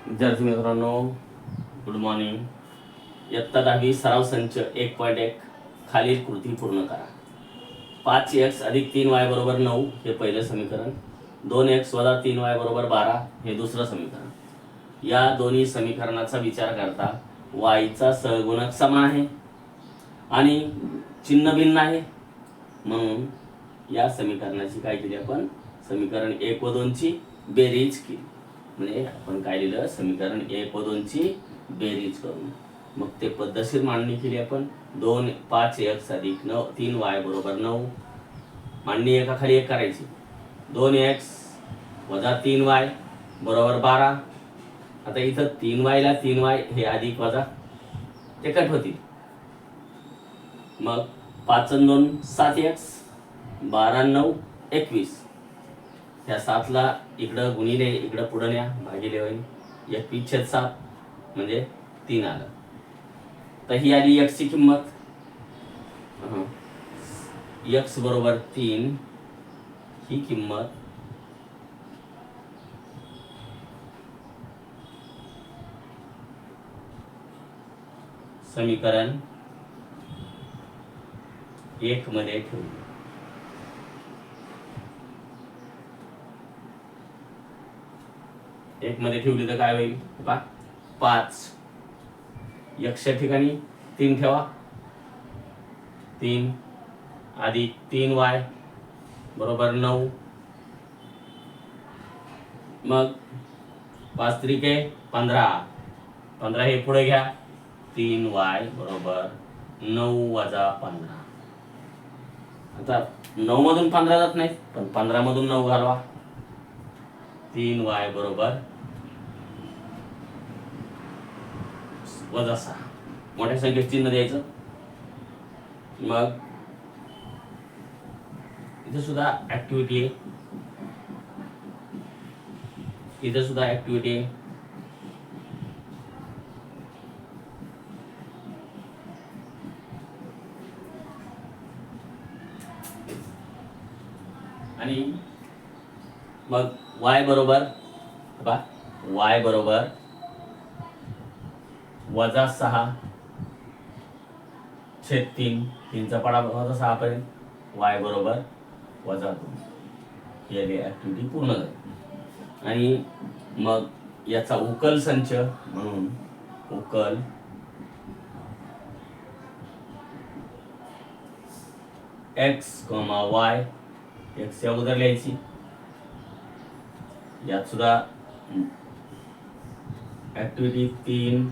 विद्यार्थी मित्रांनो, good morning. इयत्ता 10वी सराव संच 1.1 खालील कृती पूर्ण करा. 5x अधिक 3y बरोबर 9 हे पहिलं समीकरण, 2x वजा 3y बरोबर 12 हे दुसरं समीकरण. या दोन्ही समीकरणाचा विचार करता y चा सहगुणक समान आहे आणि चिन्ह भिन्न आहे, म्हणून या समीकरणाची काय केली आपण, समीकरण 1 व 2 ची बेरीज केली. म्हणजे आपण काय लिहिलं, समीकरण 1 व 2 ची बेरीज करून मग ते पद्धतशीर मांडणी केली आपण. 5x अधिक 3y बरोबर 9, मांडणी एकाखाली एक करायची. 2x वजा 3y बरोबर 12. आता इथं 3y ला 3y हे अधिक वजा ते कट होतील. मग 5 आणि 2 7x, 12 आणि 9 21. त्या 7 ला इकडं गुणिले इकडं पुढं न्या, भागिले होईल. 21/7 म्हणजे 3 आलं. तर ही आली x ची किंमत. x बरोबर 3 ही किंमत समीकरण 1 मध्ये ठेवली. एक मध्ये ठेवली तर काय होईल, 5. x ठिकाणी 3 ठेवा. 3 अधिक 3y बरोबर 9. मग 5 त्रिके 15, 15 हे पुढे घ्या. 3y बरोबर 9 वजा 15. आता 9 मधून 15 जात नाही, पण 15 मधून 9 घालवा. 3y बरोबर वजा 6. मोठ्या संख्येत चिन्ह द्यायचं. मग इथे सुद्धा ऍक्टिव्हिटी आहे, इथे सुद्धा ऍक्टिव्हिटी आहे. आणि मग y बरोबर y बरोबर वजा 6 छेद 3, 3चा पाडा वजा 6 पर्यंत. y बरोबर वजा 2. याची ऍक्टिव्हिटी पूर्ण झाली. आणि मग याचा उकल संच म्हणून उकल x, y x या अगोदर लिहायची. यात सुद्धा ऍक्टिव्हिटी 3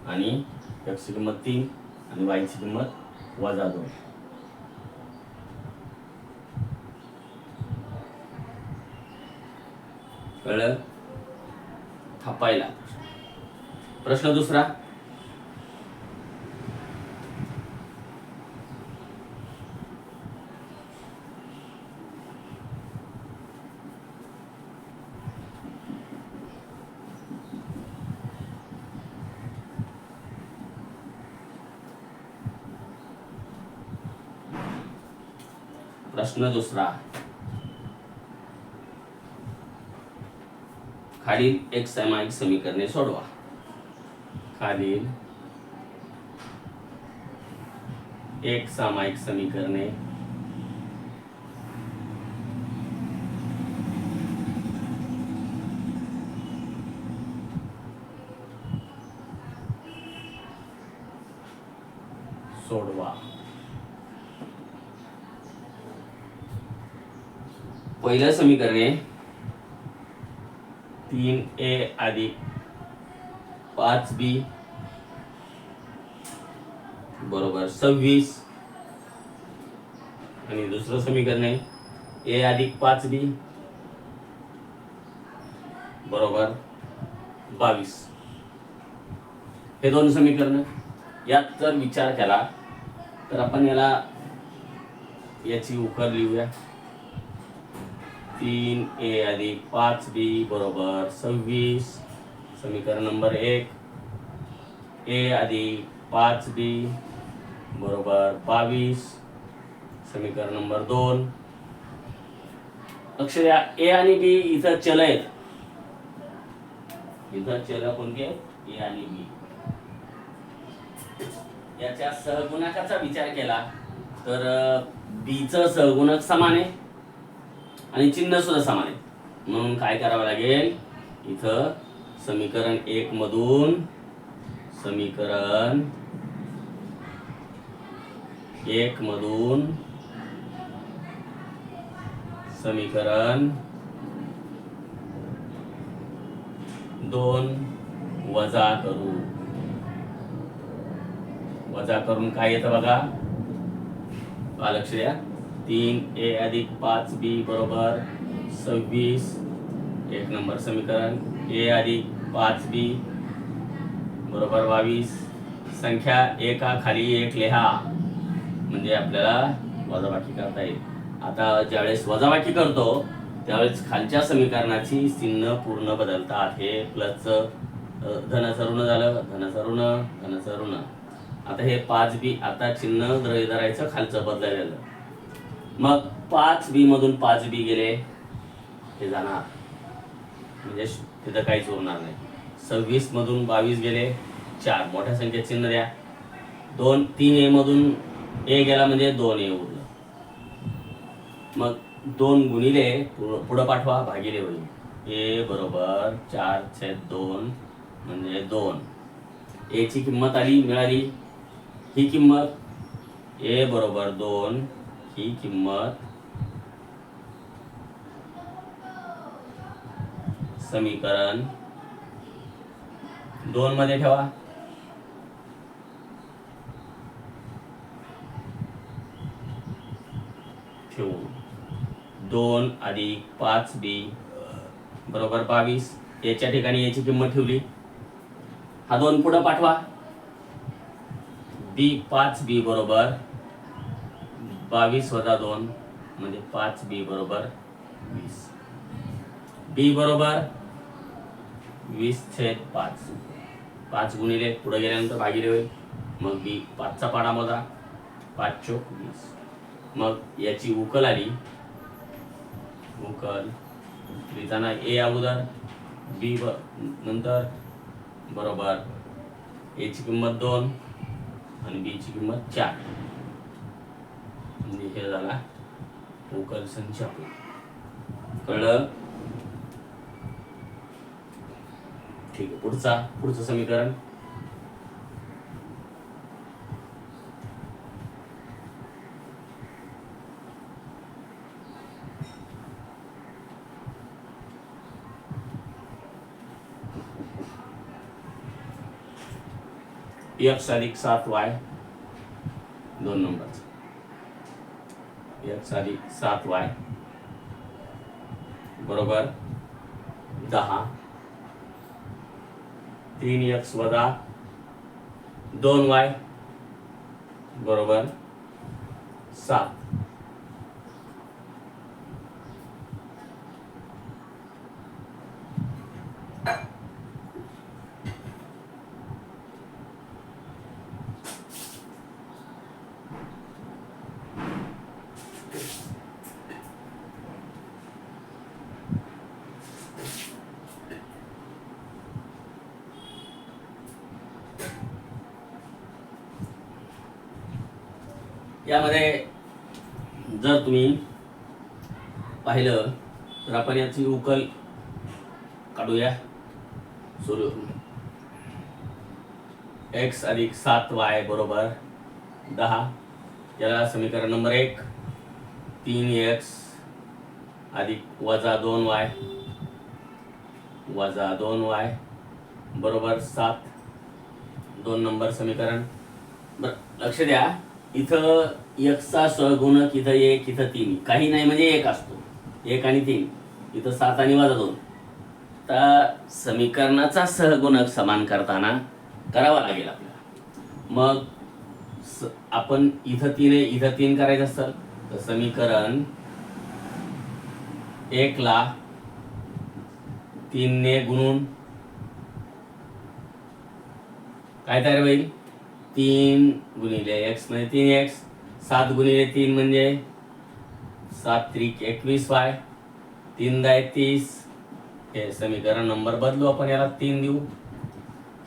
आणि x ची किंमत 3 आणि y ची किंमत वजा 2. कळलं? थापायला. प्रश्न दुसरा. प्रश्न दुसरा. खालील एक सामायिक समीकरणे सोडवा. खालील एक सामायिक समीकरणे सोडवा. पहिलं समीकरण आहे 3a अधिक 5b बरोबर 26. आणि दुसरं समीकरण आहे a अधिक 5b बरोबर 22. हे दोन समीकरण यात जर विचार केला तर आपण याची उकल लिहूया. 3a अधिक 5b बरोबर 26. समीकरण नंबर 1. a अधिक 5b बरोबर 22. समीकरण नंबर 2. लक्ष द्या, ए आणि बी इथं चल आहेत. इथं चल कोणते ए आणि बी. याच्या सहगुणकाचा विचार केला तर बी चं सहगुणक समान आहे आणि चिन्ह सुद्धा समान आहे. म्हणून काय करावं लागेल, इथं समीकरण 1 मधून समीकरण 1 मधून समीकरण 2 वजा करू. वजा करून काय येतं बघा, लक्ष द्या. 3a अधिक 5b बरोबर 26. 1 नंबर समीकरण. a अधिक 5b बरोबर 22. संख्या एका खाली एक लिहा म्हणजे आपल्याला वजाबाकी करता येईल. आता ज्यावेळेस वजाबाकी करतो त्यावेळेस खालच्या समीकरणाची चिन्ह पूर्ण बदलतात. हे प्लसचं धनाचं ऋण झालं, धनाचं ऋण, धनाचं ऋण. आता हे 5b आता चिन्ह गृहीत धरायचं, खालचं बदलायला. मग 5b मधून 5b गेले हे जाणार म्हणजे तिथं काहीच उरणार नाही. 26 मधून 22 गेले 4, मोठ्या संख्येत चिन्ह द्या. 3a मधून a गेला म्हणजे 2a उरलं. मग 2 गुणिले पुढं पाठवा भागिले होईल. a बरोबर 4/2 म्हणजे 2. a ची किंमत मिळाली. ही किंमत a बरोबर 2, ही किंमत समीकरण 2 मध्ये ठेवा. ठेवून 2 अधिक 5b बरोबर 22. याच्या ठिकाणी याची किंमत ठेवली. हा 2 पुढे पाठवा. 5b बरोबर 22 वजा 2 म्हणजे 5b बरोबर 20. b बरोबर 20/5. 5 गुणिले पुढे गेल्यानंतर भागिले होईल. मग b 5चा पाडा मोजा. 5 चोक 20. मग याची उकल आली. उकल लिहिताना a अगोदर b नंतर बरोबर a ची किंमत 2 आणि b ची किंमत 4 म्हणजे हे झाला उकल संच. कळलं? ठीक आहे. पुढचं समीकरण x अधिक 7y 2 नंबरचा. x अधिक 7y बरोबर 10. 3x वजा 2y बरोबर 7. यामध्ये जर तुम्ही पाहिलं तर आपण याची उकल काढूया. x अधिक 7y बरोबर 10. याला समीकरण नंबर 1. 3x अधिक वजा 2y बरोबर 7. 2 नंबर समीकरण. बरं लक्ष द्या, इथं x चा सहगुणक इथं 1, इथं 3, काही नाही म्हणजे 1 असतो. 1 आणि 3, इथं 7 आणि वजा 2. तर समीकरणाचा सहगुणक समान करताना करावा लागेल आपल्याला. मग आपण इथं 3 आहे, इथं 3 करायचं असेल तर समीकरण 1 ला 3 ने गुणून काय तयार होईल? 3 गुणिले x म्हणजे 3x. 7 गुणिले 3 म्हणजे 7 त्रिक 21y. 3 × 30 हे समीकरण नंबर बदलू आपण, याला 3 देऊ.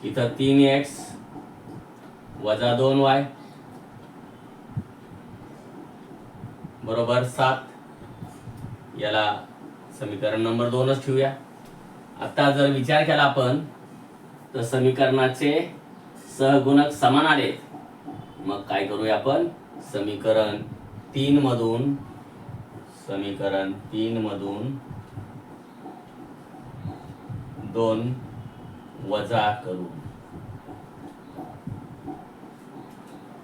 इथं 3x वजा 2y बरोबर 7. याला समीकरण नंबर 2च ठेवूया. आता जर विचार केला आपण तर समीकरणाचे सहगुणक समान आले. मग काय करूया आपण, समीकरण 3 मधून 2 वजा करू.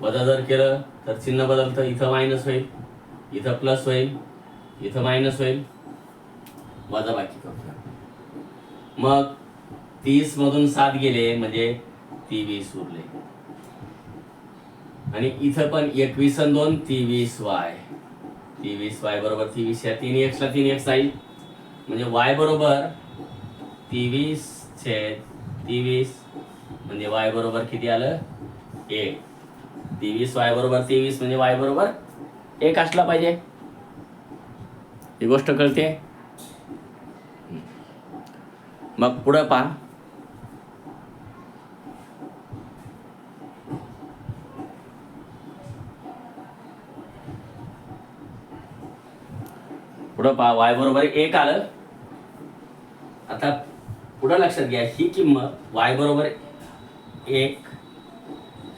वजा जर केलं तर चिन्ह बदलतं, इथं मायनस होईल, इथं प्लस होईल, इथं मायनस होईल. वजा बाकी करूया. मग 30 मधून 7 गेले म्हणजे 23 उरले. आणि इथं पण 21 आणि 2 23y. 23y बरोबर 23. या 3x ला 3x जाईल म्हणजे y बरोबर 23/23 म्हणजे y बरोबर किती आलं, 1. 23y बरोबर 23 म्हणजे y बरोबर 1 असला पाहिजे. ही गोष्ट कळते. मग पुढं पहा, y बरोबर 1 आलं. आता पुढं लक्षात घ्या, ही किंमत y बरोबर 1,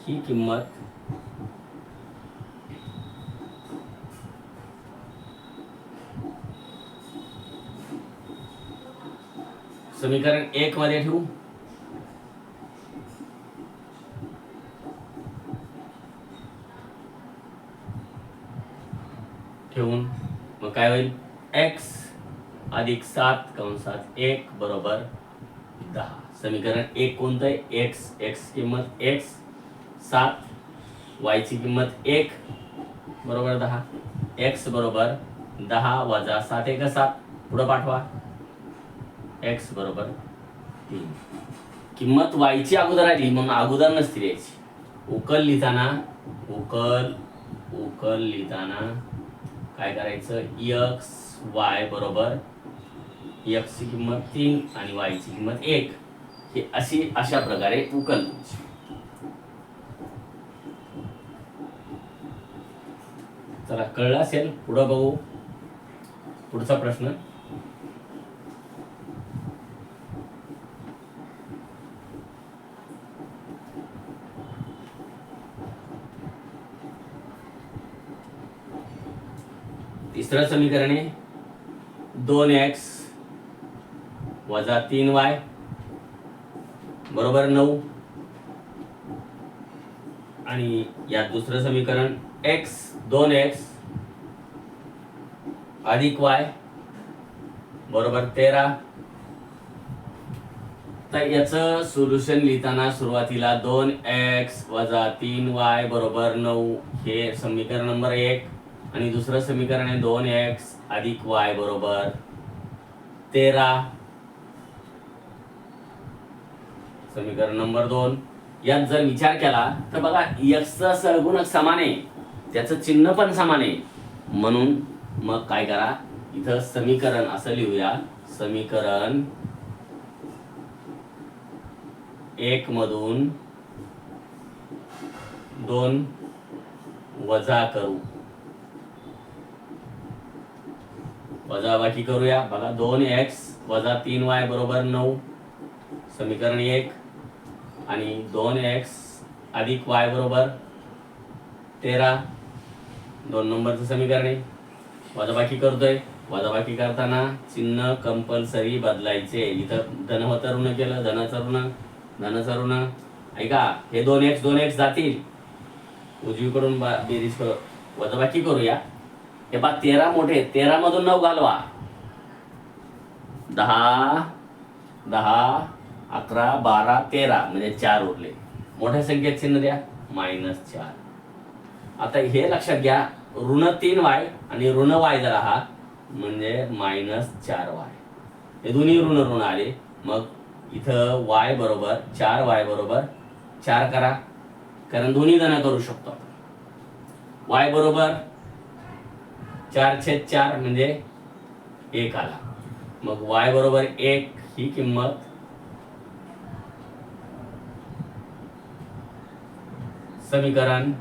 ही किंमत समीकरण 1 मध्ये ठेवू. ठेवून मग काय होईल, x अधिक 7 बरोबर 10. समीकरण 1 कोणतं आहे, x किंमत x 7, y ची किंमत 1 बरोबर 10. x बरोबर 10 वजा 7 1 7. पुढे पाठवा, x बरोबर 3. किंमत y ची अगोदर आली म्हणून अगोदर नसती द्यायची. उकल लिहिताना काय करायचं, x y बरोबर x ची किंमत 3 आणि y ची किंमत 1. हे अशा प्रकारे उकल. चला कळलं असेल. पुढं बघू पुढचा प्रश्न. तिसरं समीकरण आहे 2x वजा 3y बरोबर 9. आणि यात दुसरं समीकरण 2x अधिक y बरोबर 13. तर याचं सोल्युशन लिहिताना सुरुवातीला 2x वजा 3y बरोबर 9 हे समीकरण नंबर 1. आणि दुसरं समीकरण आहे 2x अधिक y बरोबर 13, समीकरण नंबर 2. यात जर विचार केला तर बघा x चा सहगुणक समान आहे, त्याचं चिन्ह पण समान आहे. म्हणून मग काय करा, इथं समीकरण असं लिहूया, समीकरण 1 मधून 2 वजा करू. वजाबाकी करूया. बघा 2x वजा 3y बरोबर 9 समीकरण 1. आणि 2x अधिक y बरोबर 13 2 नंबरचं समीकरण आहे. वजाबाकी करतोय. वजाबाकी करताना चिन्ह कंपल्सरी बदलायचे. इथं धन होतं ऋण केलं, धनाचं ऋण. ऐका, हे 2x जातील उजवीकडून बेरीज वजाबाकी करूया. हे पहा 13 मोठे, 13 मधून 9 घालवा, 10 11 12 13 म्हणजे 4 उरले. मोठ्या संख्येत चिन्ह द्या, -4. आता हे लक्षात घ्या, ऋण 3y आणि ऋण y जर आहात म्हणजे -4y. हे दोन्ही ऋण आले. मग इथं y बरोबर 4y बरोबर 4 करा, कारण दोन्ही धन करू शकतो. y बरोबर 4/4 म्हणजे 1 आला. मग y बरोबर 1 ही किंमत समीकरण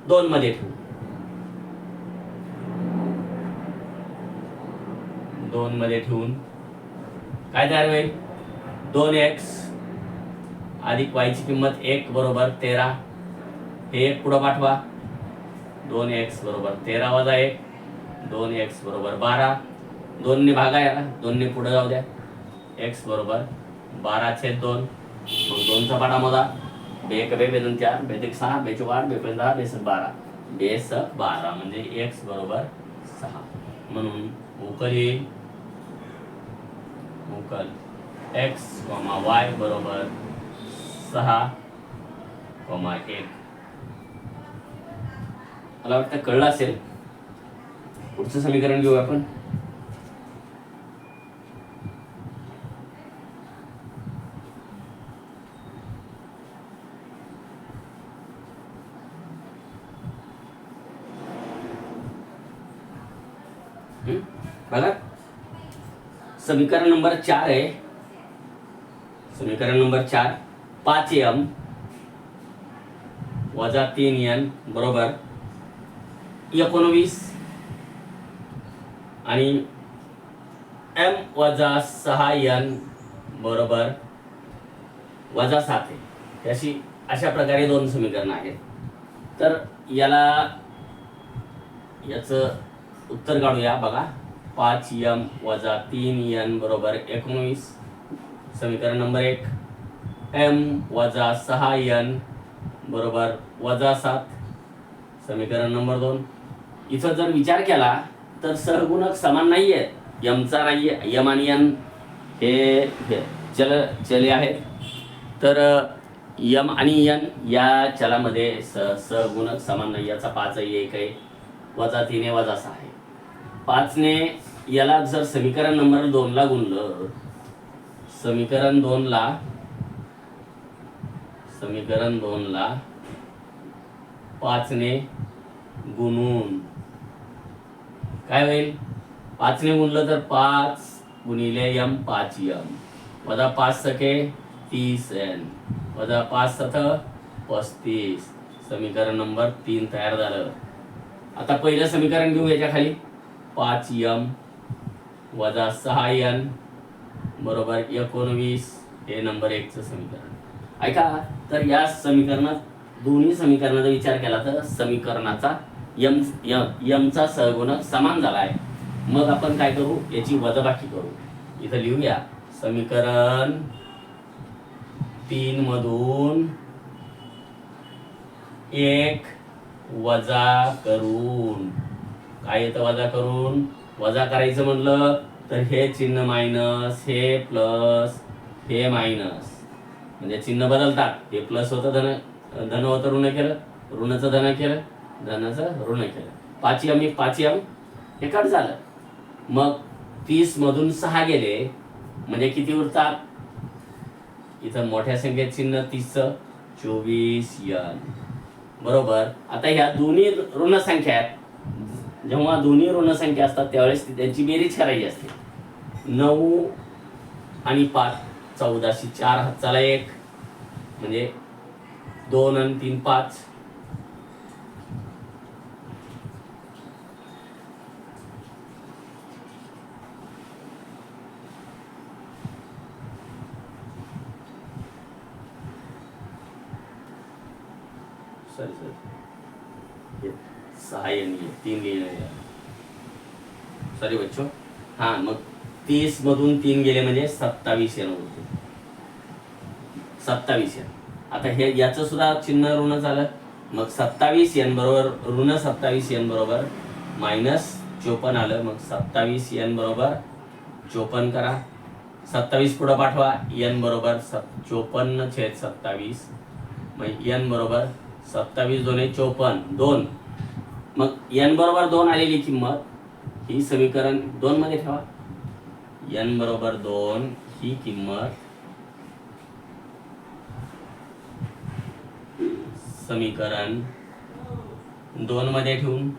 2 मध्ये ठेवू. 2 मध्ये ठेवून काय तयार होईल? 2x अधिक y ची किंमत 1 बरोबर 13. हे 1 पुढं पाठवा. 2x बरोबर 13 वजा 1, 2x बरोबर 12. 2 ने भागा याला, 2 ने पुढे जाऊ द्या. x बरोबर 12/2. मग 2चा पाडा मोजा. बे 1 बे 2 4 बे 1 6 बे 4 8 बे 5 10 बे 6 12. बे 6 12 म्हणजे x बरोबर 6. म्हणून उकल येईल उकल x, y बरोबर 6, 1. मला वाटतं कळलं असेल. पुढचं समीकरण घेऊ आपण. बघा समीकरण नंबर 4 आहे. समीकरण नंबर 4 5m वजा 3n बरोबर 19 आणि m वजा 6n बरोबर वजा 7 आहे. त्याशी अशा प्रकारे दोन समीकरण आहेत. तर याचं उत्तर काढूया. बघा 5m वजा 3n बरोबर 19. समीकरण नंबर 1 m वजा 6n बरोबर वजा 7. समीकरण नंबर 2 इथं जर विचार केला तर सहगुणक समान नाही आहेत. यमचा नाही आहे. यम आणि n हे चले आहेत. तर यम आणि n या चलामध्ये सहगुणक समान नाही. याचा 5 आहे, 1 आहे, वजा 3 आहे, वजा 6 आहे. 5 ने याला जर समीकरण नंबर 2 ला गुणलं, समीकरण 2 ला 5 ने गुणून काय होईल? 5 ने गुणलं तर 5 गुणिले m 5m वजा 5 सके 30n वजा 5 सत 35. समीकरण नंबर 3 तयार झालं. आता पहिलं समीकरण घेऊ. याच्या खाली 5m वजा 6n बरोबर 19 हे नंबर 1 चं समीकरण. ऐका, तर या समीकरणात दोन्ही समीकरणाचा विचार केला तर समीकरणाचा यमचा सहगुणक समान झाला आहे. मग आपण काय करू? याची वजाबाकी करू. इथं लिहूया समीकरण 3 मधून 1 वजा करून काय येतं? वजा करून. वजा करायचं म्हणलं तर हे चिन्ह मायनस, हे प्लस, हे मायनस, म्हणजे चिन्ह बदलतात. हे प्लस होतं धन होतं ऋण केलं, ऋणाचं धन केलं, धनाचं ऋण केलं. 5m 5m हे कट झालं. मग 30 मधून 6 गेले म्हणजे किती उरतात? इथं मोठ्या संख्येत चिन्ह 30चं 24n बरोबर. आता ह्या दोन्ही ऋण संख्या आहेत. जेव्हा दोन्ही ऋण संख्या असतात त्यावेळेस त्यांची बेरीज करायची असते. 9 आणि 5 14शी 4 हातचाला 1 म्हणजे 2 आणि 3 5. सॉरी 6 यांनी 3 लिहिलं. सॉरी बच्चो. हाँ मग 30 मधून 3 गेले म्हणजे 27 येणं होते. 27 येण. आता हे याचं सुद्धा चिन्ह ऋण झालं. मग 27n बरोबर ऋण 27n बरोबर मायनस 54 आलं. मग 27n बरोबर 54 करा. 27 पुढं पाठवा. n बरोबर 54/27. मग n बरोबर 27 2 54 2. मग n बरोबर 2 आलेली किंमत ही समीकरण 2 मध्ये ठेवा. n बरोबर 2 ही किंमत समीकरण 2 मध्ये ठेवून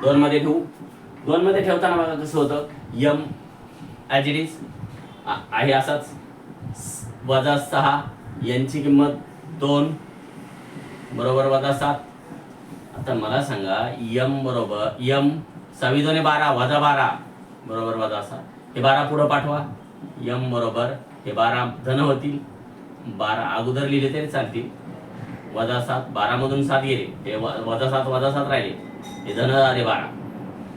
2 मध्ये ठेवू. 2 मध्ये ठेवताना बघा कसं होतं, यम ॲज इट इज आहे असाच, वजा 6, यांची किंमत 2 बरोबर वजा 7. आता मला सांगा यम बरोबर यम 6 2 12 वजा 12 बरोबर वजा 7. हे 12 पुढं पाठवा. यम बरोबर हे 12 धन होतील, 12 अगोदर लिहिले तरी चालतील, वजा 7, 12 मधून 7 गेले, हे वजा 7 राहिले, हे धन आले 12.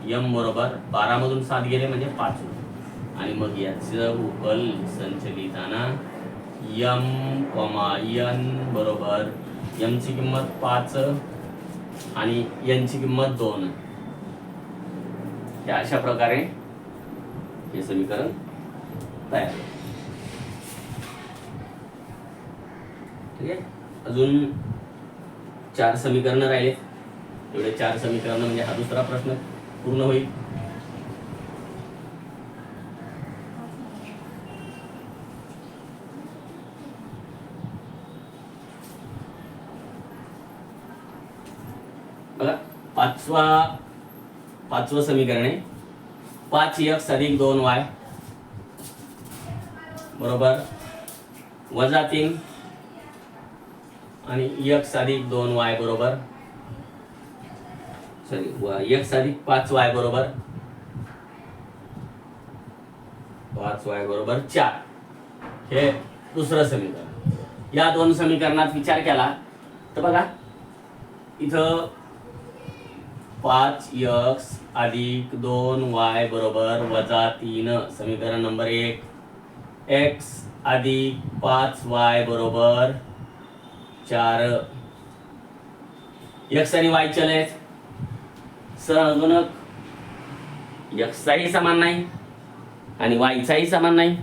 यम बरोबर 12 मधून 7 गेले म्हणजे 5. आणि मग याचं उकल संच लिहिताना यम यन बरोबर यमची किंमत 5 आणि यांची किंमत 2. या अशा प्रकारे हे समीकरण तयार. ठीक आहे. अजून 4 समीकरण राहिले. एवढे 4 समीकरण म्हणजे हा दुसरा प्रश्न पूर्ण होईल. बघा पाचवं समीकरण आहे 5x अधिक 2y बरोबर वजा 3 आणि x अधिक 2y बरोबर x अधिक 5y बरोबर 5y बरोबर 4. हे दुसरं समीकरण. या 2 समीकरणात विचार केला तर बघा इथं 5x अधिक 2y बरोबर वजा 3 समीकरण नंबर 1. x अधिक 5y बरोबर 4. x आणि y चल आहेत, सहगुणक x चाही समान नाही आणि y चाही समान नाही.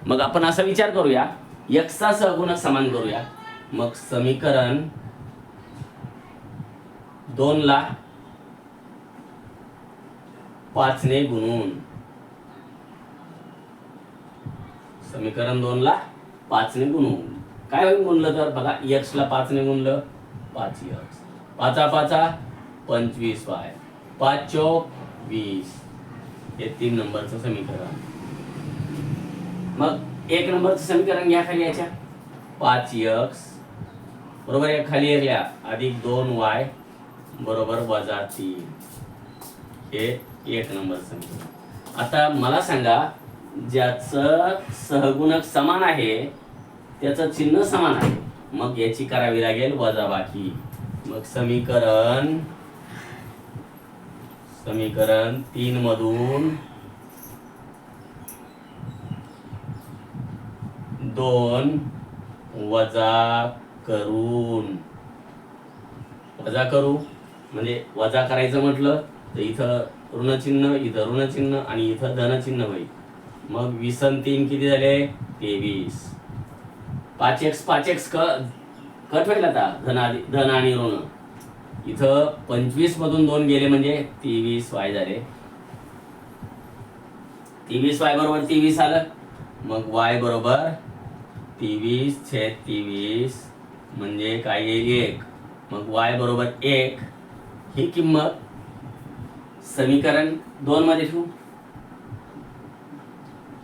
मग आपण असा विचार करूया x चा सहगुणक समान करूया. मग समीकरण 2 ला 5 ने गुणून, समीकरण 2 ला 5 ने गुणून काय होईल गुणलं तर बघा x ला 5 ने गुणलं 5x, 5 5 25y, 5 चौक 20. हे 3 नंबरचं समीकरण. मग 1 नंबरचं समीकरण घ्या खाली याच्या 5x बरोबर या खाली येल्या अधिक 2y बरोबर वजा 3. हे 1 नंबर समीकरण. आता मला सांगा ज्याचं सहगुणक समान आहे त्याचं चिन्ह समान आहे, मग याची करावी लागेल वजाबाकी. मग समीकरण 3 मधून 2 वजा करू म्हणजे वजा करायचं म्हटलं तर इथं ऋणचिन्ह, इथं ऋणचिन्ह आणि इथं धनचिन्ह होईल. मग 20 आणि 3 किती झाले 23. 5x कट होईल आता धन आणि ऋण. इथं 25 मधून 2 गेले म्हणजे 23y झाले. 23y बरोबर 23 आलं. मग y बरोबर 23/23 म्हणजे काय येईल 1. मग y बरोबर 1 ही किंमत समीकरण 2 मध्ये ठेवू.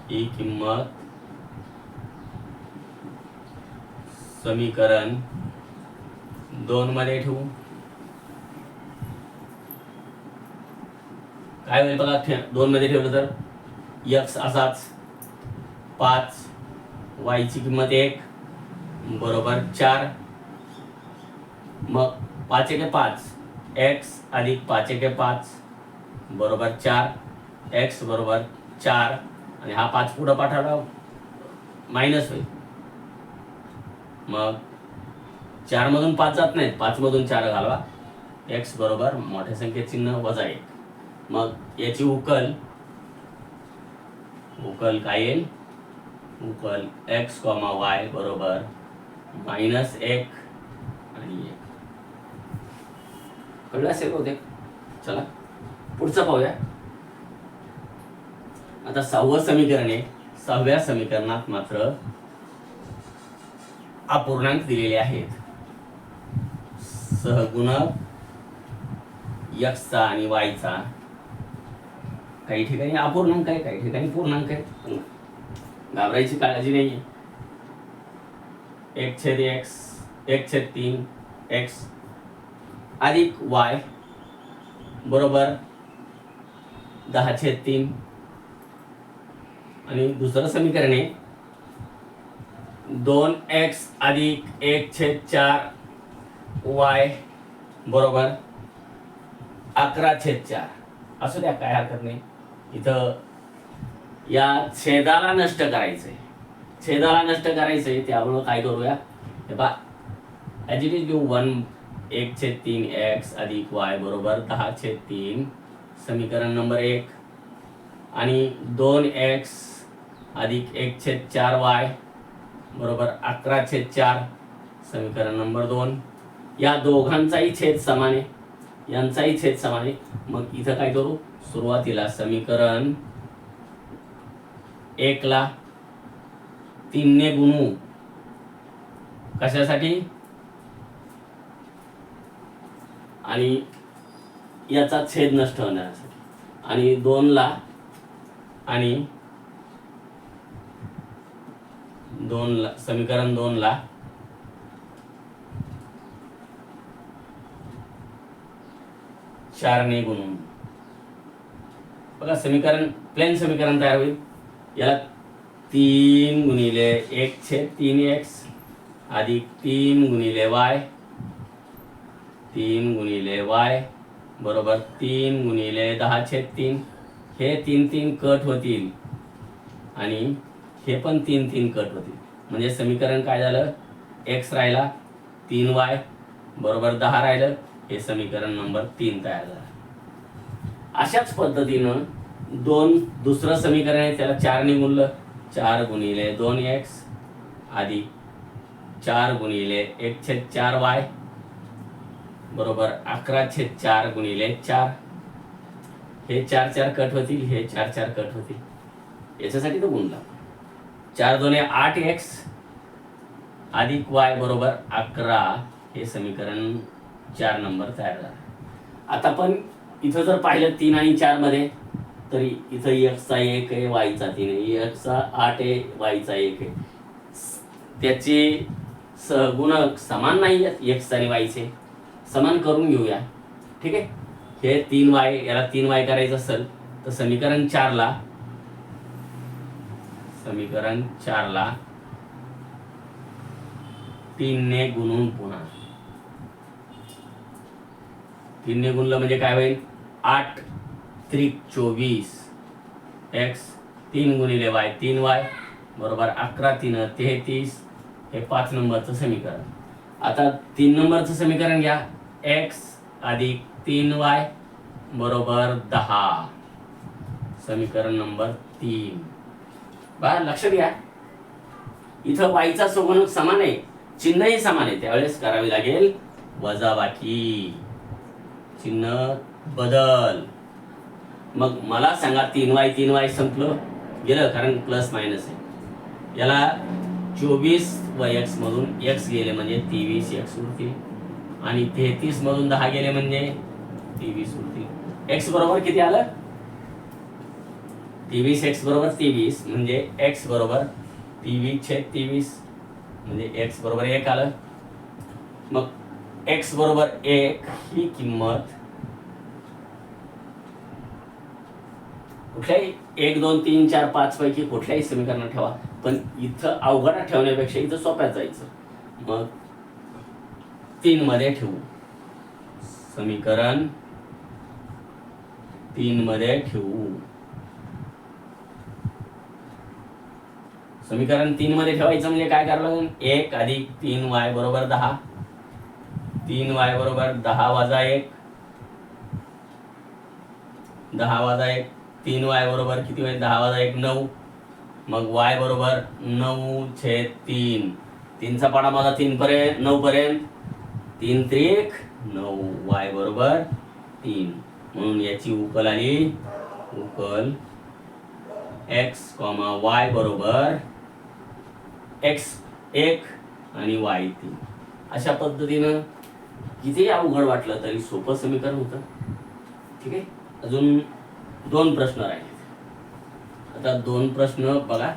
ही किंमत समीकरण 2 मध्ये ठेवू. काय होईल बघा 2 मध्ये ठेवलं तर x असाच 5, y ची किंमत 1 बरोबर 4. मग 5 1 5 x अधिक 5 1 5 बरोबर 4. x बरोबर 4 आणि हा 5 पुढं पाठवला मायनस होईल. मग 4 मधून 5 जात नाहीत, 5 मधून 4 घालवा. x बरोबर मोठ्या संख्येत चिन्ह वजा 1. मग याची उकल काय येईल उकल x, y बरोबर -1 आणि 1. कळलं असेल बहुतेक. चला पुढचं पाहूया. आता 6वं समीकरण आहे. 6व्या समीकरणात मात्र अपूर्णांक दिलेले आहेत. सहगुणक एक्सचा आणि वायचा काही ठिकाणी अपूर्णांक आहे, काही ठिकाणी पूर्णांक आहे, घाबरायची काळजी नाही. 1/x 1/3 x अधिक y बरोबर 10/3 आणि दुसरं समीकरण आहे 2x अधिक 1/4 y बरोबर 11/4. असू द्या, काय हरकत नाही. इथं या छेदाला नष्ट करायचंय, छेदाला नष्ट करायचंय, त्यामुळं काय करूया, हे पहा ॲज इट इज घेऊ 1/3 x अधिक y बरोबर 10/3 समीकरण नंबर 1 आणि 2x अधिक 1/4 y बरोबर 11/4 समीकरण नंबर 2. या दोघांचाही छेद समान आहे, यांचाही छेद समान आहे. मग इथं काय करू, सुरुवातीला समीकरण 1 ला 3 ने गुणू, कशासाठी, आणि याचा छेद नष्ट होण्यासाठी, आणि 2 ला आणि 2 ला समीकरण 2 ला 4 ने गुणून बघा समीकरण, प्लेन समीकरण तयार होईल. याला 3 गुणिले 1/3x अधिक 3 गुणिले y, 3 गुणिले y बरोबर 3 गुणिले 10/3. हे 3 कट होतील आणि हे पण 3 कट होतील. म्हणजे समीकरण काय झालं, x राहिला, 3y बरोबर 10 राहिलं. हे समीकरण नंबर 3 तयार झालं. अशाच पद्धतीनं दुसरं समीकरण आहे, त्याला 4 ने गुणलं, 4 गुणिले 2x अधिक 4 गुणिले 1/4y बरोबर 11/4 गुणिले 4. हे 4 कट होतील, हे 4 कट होतील. याच्यासाठी तो गुणला. 4 2 8x अधिक y बरोबर 11. हे समीकरण 4 नंबर तयार झालं. आता पण इथं जर पाहिलं 3 आणि 4 मध्ये, तरी इथं x चा 1 आहे, y चा 3 आहे, x चा 8 आहे, y चा 1 आहे. त्याचे सहगुणक समान नाही आहेत, x आणि y चे. समान करून घेऊया, ठीक आहे. हे 3y, याला 3y करायचं असेल तर समीकरण 4 ला 3 ने गुणून, पुन्हा 3 ने गुणलं म्हणजे काय होईल, 8 त्रिक 24 x 3 गुणिले y 3y बरोबर 11 3 33. हे 5 नंबरचं समीकरण. आता 3 नंबरचं समीकरण घ्या, x अधिक 3y बरोबर 10 समीकरण नंबर 3. बघा लक्षात घ्या, इथं वाईचा संगणक समान आहे, चिन्हही समान आहे, त्यावेळेस करावी लागेल वजाबाकी, चिन्ह बदल. मग मला सांगा 3y संपलं गेलं, कारण प्लस मायनस आहे. याला 24 व x मधून x गेले म्हणजे 23 x उरतील, आणि 33 मधून 10 गेले म्हणजे 23 उरतील. x बरोबर किती आलं, 23. x बरोबर 23 म्हणजे x बरोबर 23/23 म्हणजे x बरोबर 1 आलं. मग x बरोबर 1 ही किंमत कुठल्याही 1 2 3 4 5 पैकी कुठल्याही समीकरणात ठेवा, पण इथं अवघडात ठेवण्यापेक्षा इथं सोप्यात जायचं. मग 3 मध्ये ठेवू, समीकरण 3 मध्ये ठेवू. समीकरण 3 मध्ये ठेवायचं म्हणजे काय करावं लागेल, 1 अधिक 3y बरोबर 10, 3y बरोबर 10 वजा 1, 10 वजा 1, 3y बरोबर किती होईल, 10 वजा 1 9. मग y बरोबर 9/3. 3चा पाडा माझा 3 पर्यंत 9 पर्यंत, 3 त्रिक 9, y बरोबर 3. म्हणून याची उकल आली, उकल x, y बरोबर x 1 आणि y 3. अशा पद्धतीनं किती अवघड वाटलं तरी सोपं समीकरण होतं. ठीक आहे. अजून 2 प्रश्न राहिले. आता 2 प्रश्न बघा.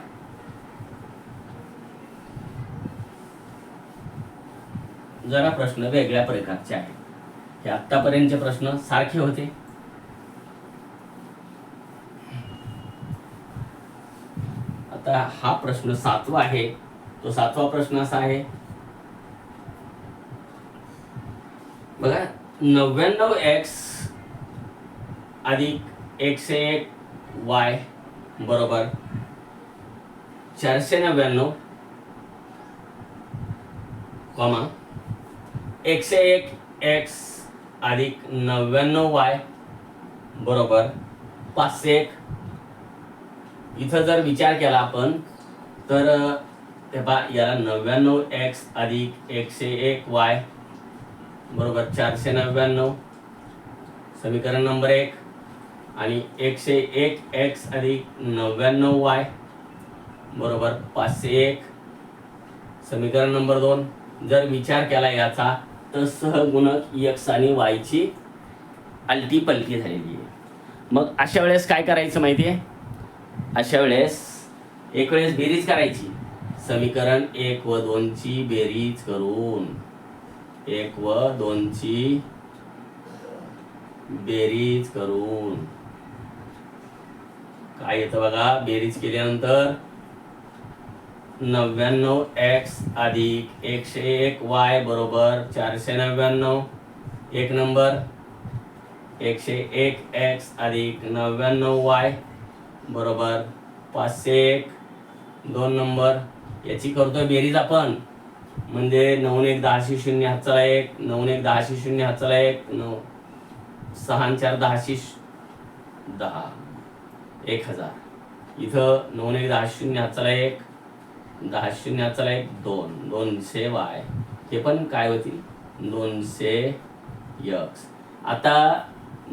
जरा प्रश्न वेगळ्या प्रकारचे आहेत. हे आतापर्यंतचे प्रश्न सारखे होते. आता हा प्रश्न 7वा आहे. तो 7वा प्रश्न असा आहे बघा. 99x अधिक 101y बरोबर 499 कॉमा 101x अधिक 99y बरोबर 501. इथं जर विचार केला आपण तर याला 99x अधिक 101y बरोबर 499 समीकरण नंबर 1 आणि 101x अधिक 99y बरोबर 501 समीकरण नंबर 2. जर विचार केला याचा तर सहगुणक x आणि y ची आलटी पलटी झालेली आहे. मग अशा वेळेस काय करायचं माहिती आहे. अशा वेळेस एक वेळेस बेरीज करायची. समीकरण 1 व 2 ची बेरीज करून 1 व 2 ची बेरीज करून काय येतं बघा. बेरीज केल्यानंतर 99x अधिक 101y बरोबर 499 एक नंबर. 101x अधिक 99y बरोबर 501 2 नंबर. याची करतोय बेरीज आपण म्हणजे 9 1 10 0 हातचा 1 9 1 10 0 हातचा 1 9 6 4 10 10 1000. इथं 9 1 10 0 हातचा 1 10 0 हातचा 1 2 200y हे पण काय होतील 200x. आता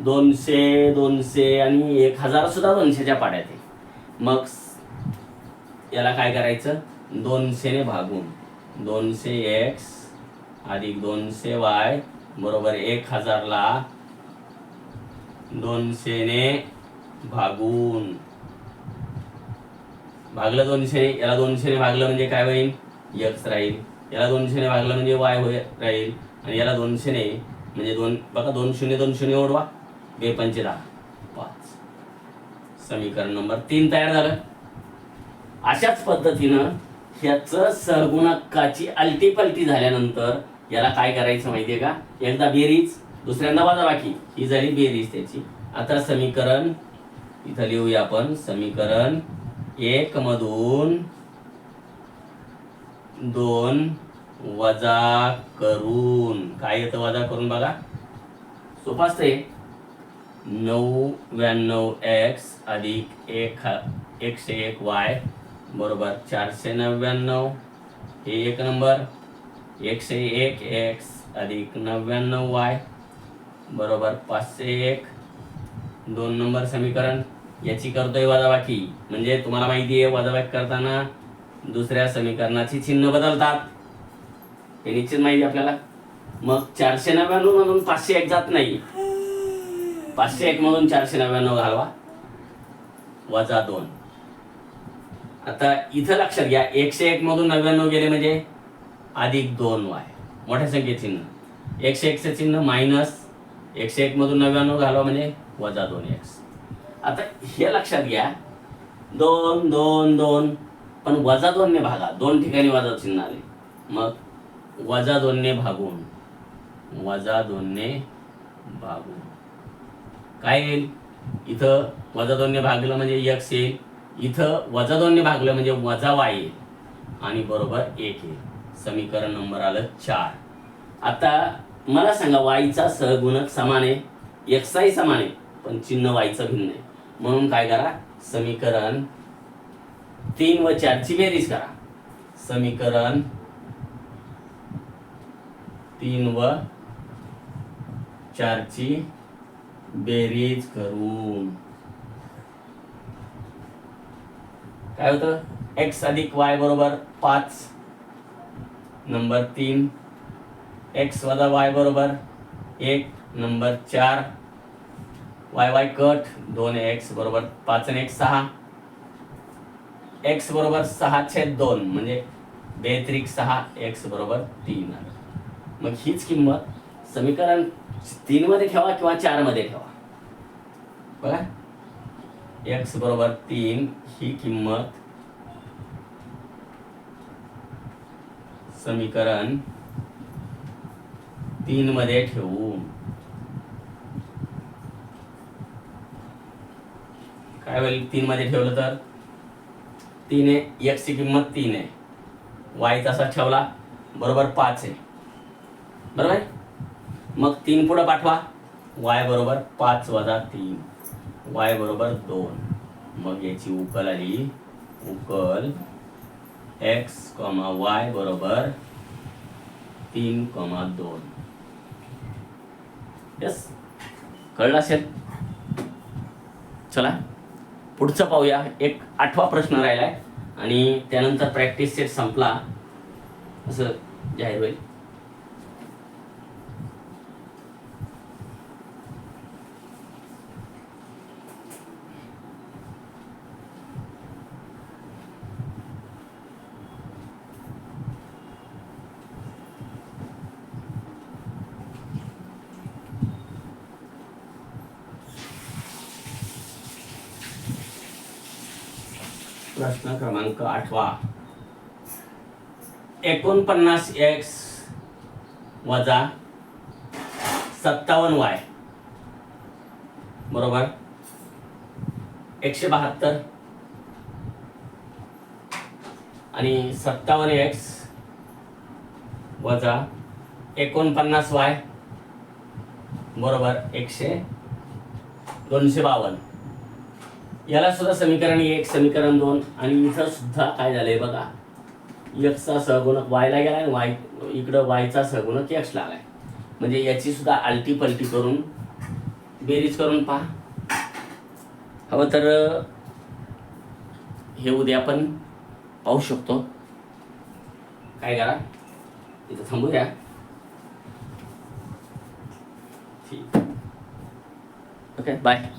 200 200 आणि 1000 सुद्धा 200च्या पाड्यात आहे. मग याला काय करायचं 200 ने भागून 200x अधिक 200y बरोबर 1000 ला 200 ने भागून भागलं 200 ने. याला 200 ने भागलं म्हणजे काय होईल x राहील. याला 200 ने भागलं म्हणजे y राहील आणि याला 200 ने म्हणजे 2 बघा 2 0 2 0 ओढवा 2 5 10 5. समीकरण नंबर 3 तयार झालं. अशाच पद्धतीनं ह्याचं सहगुणकाची आलटी पलटी झाल्यानंतर याला काय करायचं माहितीये का. एकदा बेरीज दुसऱ्यांदा वजाबाकी ही झाली बेरीज त्याची. आता समीकरण इथं लिहूया आपण. समीकरण 1 मधून 2 वजा करून काय येतं वजा करून बघा सोपं असते. 99x अधिक 101y बरोबर 499 हे एक नंबर. 101x अधिक 99y बरोबर 501 2 नंबर समीकरण. याची करतोय वजाबाकी म्हणजे तुम्हाला माहिती आहे वजाबाकी करताना दुसऱ्या समीकरणाची चिन्ह बदलतात हे निश्चित माहिती आपल्याला. मग 499 मधून 501 जात नाही. 501 मधून 499 घालवा वजा 2. आता इथं लक्षात घ्या 101 मधून 99 गेले म्हणजे अधिक 2y मोठ्या संख्येत चिन्ह. 101 चे चिन्ह मायनस 101 मधून 99 घालवा म्हणजे वजा 2x. आता हे लक्षात घ्या 2 2 2 पण वजा 2 ने भागा. 2 ठिकाणी वजा चिन्ह आले. मग वजा 2 ने भागून वजा 2 ने भागून काय येईल. इथं वजा 2 ने भागलं म्हणजे x येईल. इथं वजा 2 ने भागलं म्हणजे वजा y येईल आणि बरोबर 1 येईल. समीकरण नंबर आलं 4. आता मला सांगा y चा सहगुणक समान आहे x चाही समान आहे पण चिन्ह y चं भिन्न आहे. म्हणून काय करा समीकरण 3 व 4 ची बेरीज करा. समीकरण 3 व 4 ची बेरीज करून काय होतं x अधिक y बरोबर 5 नंबर 3 x वजा y बरोबर 1 number 4 Y Y cut 2x बरोबर 5 आणि 1 6, x बरोबर 6/2 म्हणजे 2×6 x बरोबर 3 आलं. मग हीच किंमत समीकरण 3 मध्ये ठेवा किंवा 4 मध्ये ठेवा. बघा x बरोबर 3 ही किंमत समीकरण 3 मध्ये ठेवू. काय होईल 3 मध्ये ठेवलं तर 3 आहे, x ची किंमत 3 आहे, y तसा ठेवला बरोबर 5 आहे, बरोबर आहे. मग 3 पुढे पाठवा, y बरोबर 5 - 3, y बरोबर 2. मग याची उकल आली, उकल x, y बरोबर 3,2. यस, कळलं असेल. चला पुढचं पाहूया. एक 8वा प्रश्न राहिलाय आणि त्यानंतर प्रॅक्टिस सेट संपला असं जाहीर होईल. प्रश्न क्रमांक 8वा. 49x वजा 57y बरोबर 172 आणि 57x वजा 49y बरोबर 252. याला सुद्धा समीकरण 1, समीकरण 2 आणि इथं सुद्धा काय झालंय बघा, x चा सहगुणक y ला गेलाय आणि y इकडं y चा सहगुणक x ला आलाय. म्हणजे याची सुद्धा आलटी पलटी करून बेरीज करून पहा. हवं तर हे उद्या आपण पाहू शकतो. काय करा, इथं थांबूया. ठीक, ओके, बाय.